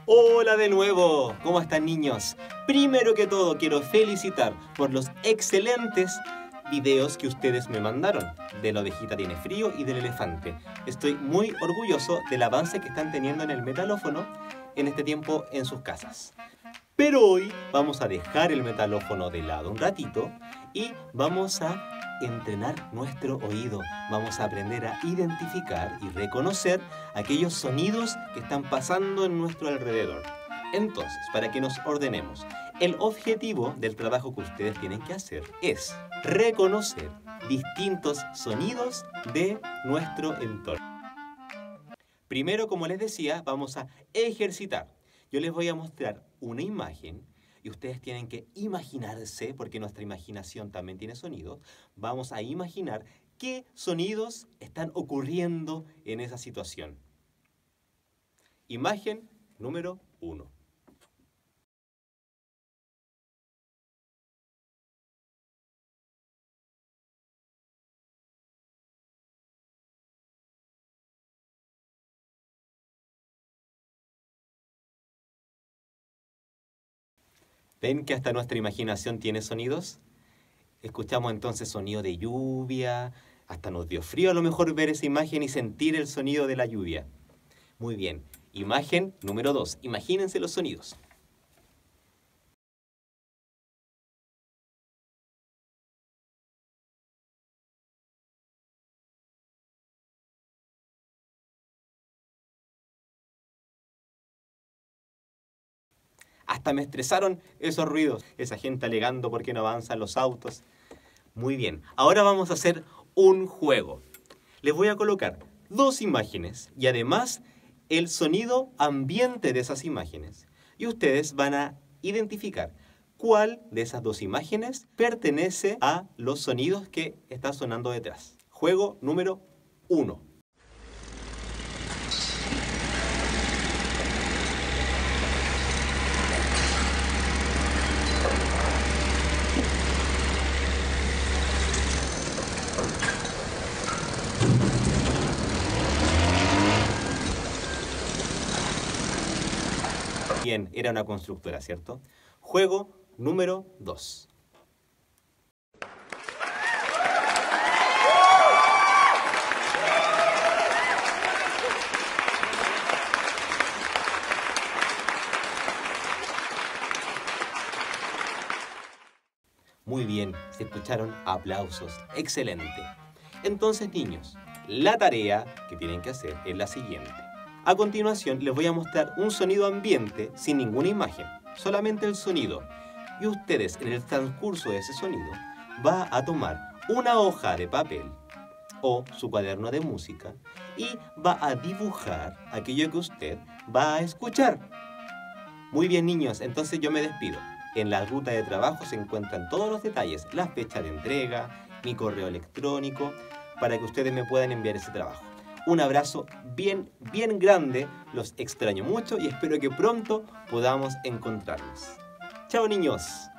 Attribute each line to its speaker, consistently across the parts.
Speaker 1: Hola de nuevo, ¿cómo están niños? Primero que todo quiero felicitar por los excelentes videos que ustedes me mandaron de la ovejita tiene frío y del elefante. Estoy muy orgulloso del avance que están teniendo en el metalófono en este tiempo en sus casas. Pero hoy vamos a dejar el metalófono de lado un ratito y vamos a entrenar nuestro oído. Vamos a aprender a identificar y reconocer aquellos sonidos que están pasando en nuestro alrededor. Entonces, para que nos ordenemos, el objetivo del trabajo que ustedes tienen que hacer es reconocer distintos sonidos de nuestro entorno. Primero, como les decía, vamos a ejercitar. Yo les voy a mostrar una imagen y ustedes tienen que imaginarse, porque nuestra imaginación también tiene sonidos. Vamos a imaginar qué sonidos están ocurriendo en esa situación. Imagen número 1. ¿Ven que hasta nuestra imaginación tiene sonidos? Escuchamos entonces sonido de lluvia, hasta nos dio frío a lo mejor ver esa imagen y sentir el sonido de la lluvia. Muy bien, imagen número 2. Imagínense los sonidos. Hasta me estresaron esos ruidos, esa gente alegando por qué no avanzan los autos. Muy bien, ahora vamos a hacer un juego. Les voy a colocar dos imágenes y además el sonido ambiente de esas imágenes. Y ustedes van a identificar cuál de esas dos imágenes pertenece a los sonidos que están sonando detrás. Juego número 1. Bien, era una constructora, ¿cierto? Juego número 2. Muy bien, se escucharon aplausos. Excelente. Entonces, niños, la tarea que tienen que hacer es la siguiente. A continuación les voy a mostrar un sonido ambiente sin ninguna imagen, solamente el sonido. Y ustedes en el transcurso de ese sonido va a tomar una hoja de papel o su cuaderno de música y va a dibujar aquello que usted va a escuchar. Muy bien niños, entonces yo me despido. En la ruta de trabajo se encuentran todos los detalles, la fecha de entrega, mi correo electrónico, para que ustedes me puedan enviar ese trabajo. Un abrazo bien grande, los extraño mucho y espero que pronto podamos encontrarnos. ¡Chao niños!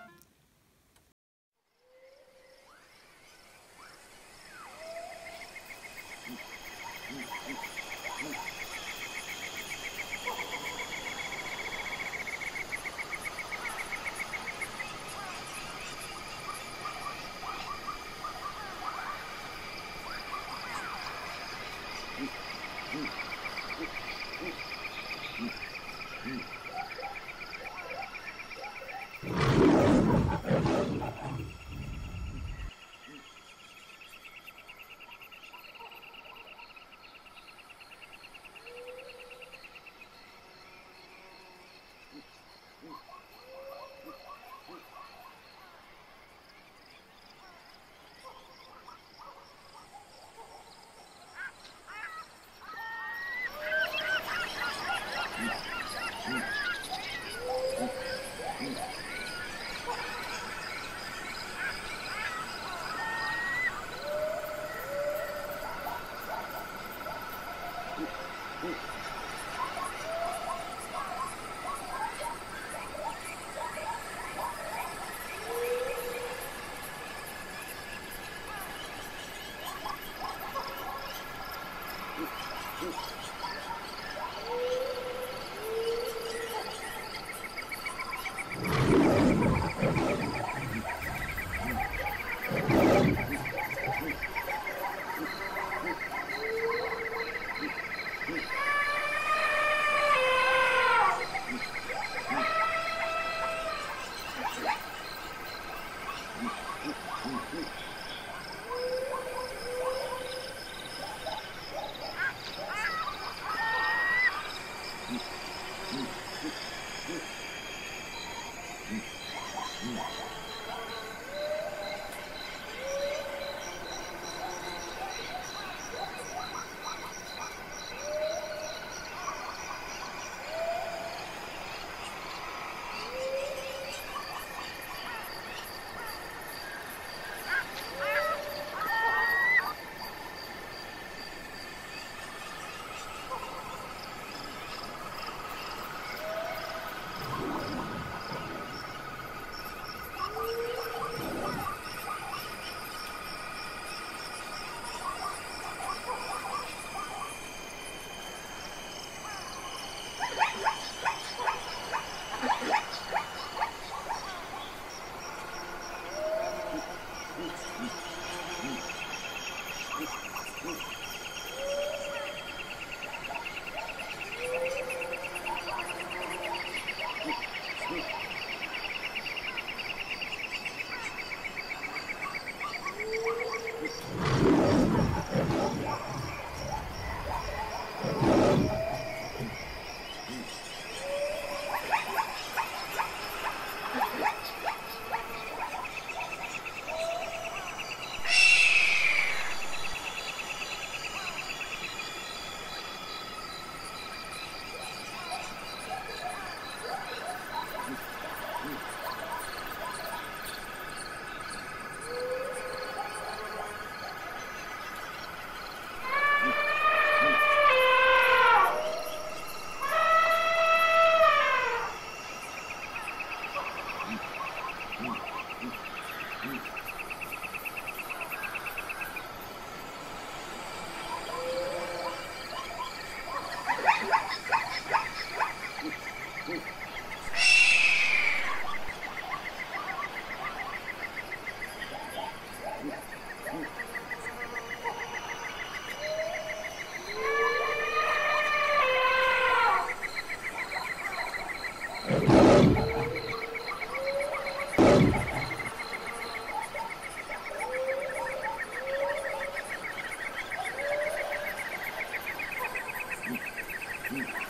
Speaker 2: Mm.